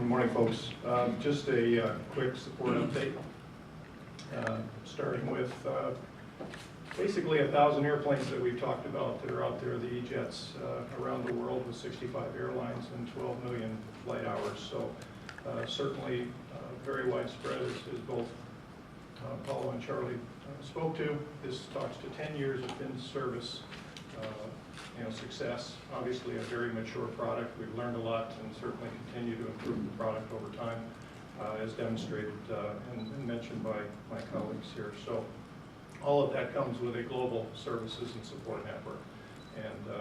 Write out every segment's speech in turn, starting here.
Good morning, folks. Just a quick support update. Starting with basically 1,000 airplanes that we've talked about that are out there, the E-jets around the world with 65 airlines and 12 million flight hours. So certainly very widespread, as both Paulo and Charlie spoke to. This talks to 10 years of in-service success. Obviously a very mature product. We've learned a lot and certainly continue to improve the product over time, as demonstrated and mentioned by my colleagues here. So all of that comes with a global services and support network and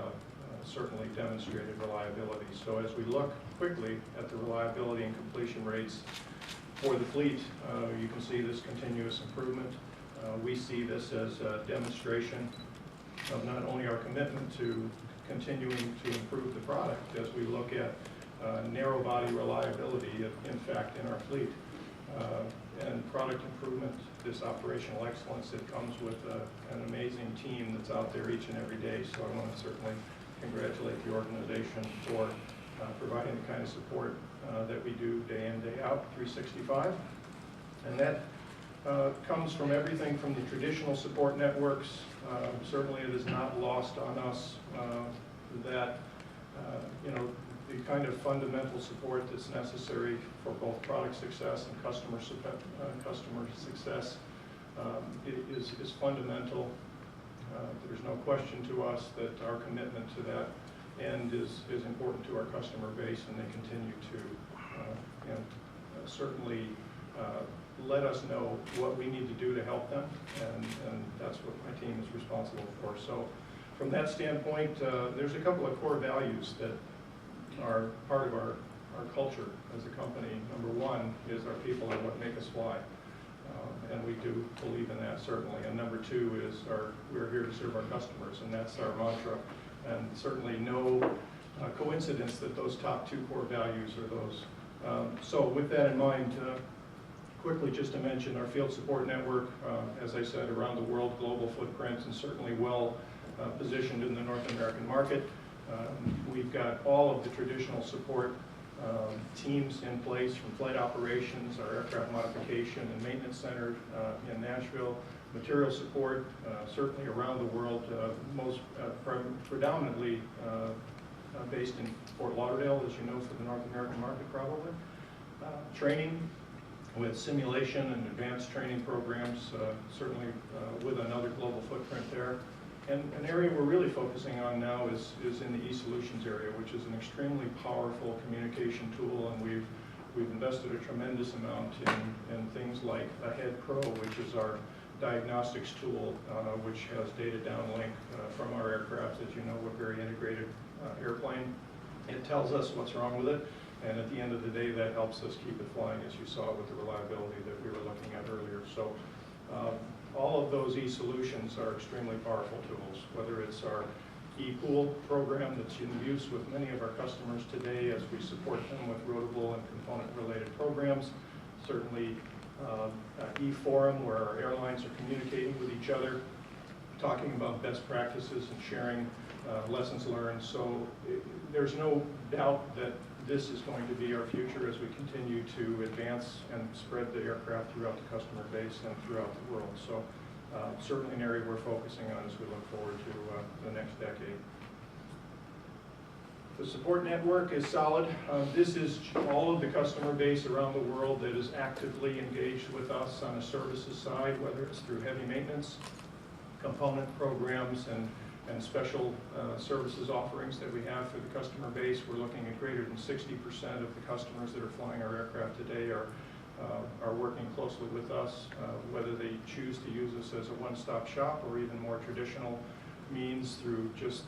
certainly demonstrated reliability. So as we look quickly at the reliability and completion rates for the fleet, you can see this continuous improvement. We see this as a demonstration of not only our commitment to continuing to improve the product as we look at narrow body reliability, in fact, in our fleet, and product improvement, this operational excellence that comes with an amazing team that's out there each and every day. So I want to certainly congratulate the organization for providing the kind of support that we do day in, day out, 365. And that comes from everything from the traditional support networks. Certainly it is not lost on us that the kind of fundamental support that's necessary for both product success and customer success is fundamental. There's no question to us that our commitment to that end is important to our customer base, and they continue to certainly let us know what we need to do to help them, and that's what my team is responsible for. So from that standpoint, there's a couple of core values that are part of our culture as a company. Number one is our people are what make us fly, and we do believe in that certainly. And number two is we're here to serve our customers, and that's our mantra. And certainly no coincidence that those top two core values are those. So with that in mind, quickly just to mention our field support network, as I said, around the world, global footprint, and certainly well positioned in the North American market. We've got all of the traditional support teams in place, from flight operations, our aircraft modification and maintenance center in Nashville, material support, certainly around the world, most predominantly based in Fort Lauderdale, as you know, for the North American market probably. Training with simulation and advanced training programs, certainly with another global footprint there. And an area we're really focusing on now is in the e-solutions area, which is an extremely powerful communication tool, and we've invested a tremendous amount in things like Ahead Pro, which is our diagnostics tool, which has data downlink from our aircraft. As you know, we're a very integrated airplane. It tells us what's wrong with it, and at the end of the day, that helps us keep it flying, as you saw with the reliability that we were looking at earlier. So all of those e-solutions are extremely powerful tools, whether it's our e-pool program that's in use with many of our customers today as we support them with rotable and component-related programs. Certainly e-forum, where our airlines are communicating with each other, talking about best practices and sharing lessons learned. So there's no doubt that this is going to be our future as we continue to advance and spread the aircraft throughout the customer base and throughout the world. So certainly an area we're focusing on as we look forward to the next decade. The support network is solid. This is all of the customer base around the world that is actively engaged with us on a services side, whether it's through heavy maintenance, component programs, and special services offerings that we have for the customer base. We're looking at greater than 60% of the customers that are flying our aircraft today are working closely with us, whether they choose to use us as a one-stop shop or even more traditional means through just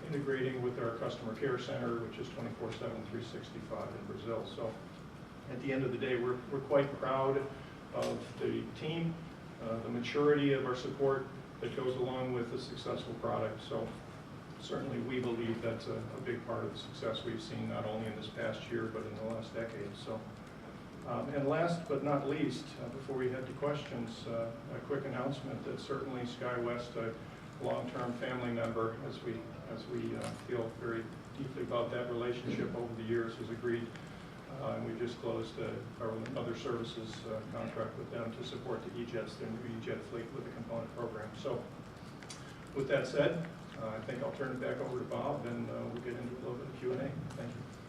integrating with our customer care center, which is 24/7, 365 in Brazil. So at the end of the day, we're quite proud of the team, the maturity of our support that goes along with a successful product. So certainly we believe that's a big part of the success we've seen, not only in this past year, but in the last decade. So, and last but not least, before we head to questions, a quick announcement that certainly SkyWest, a long-term family member, as we feel very deeply about that relationship over the years, has agreed And we just closed another services contract with them to support the E-Jets, their new E-Jet fleet with the component program. So with that said, I think I'll turn it back over to Bob, and we'll get into a little bit of Q&A. Thank you.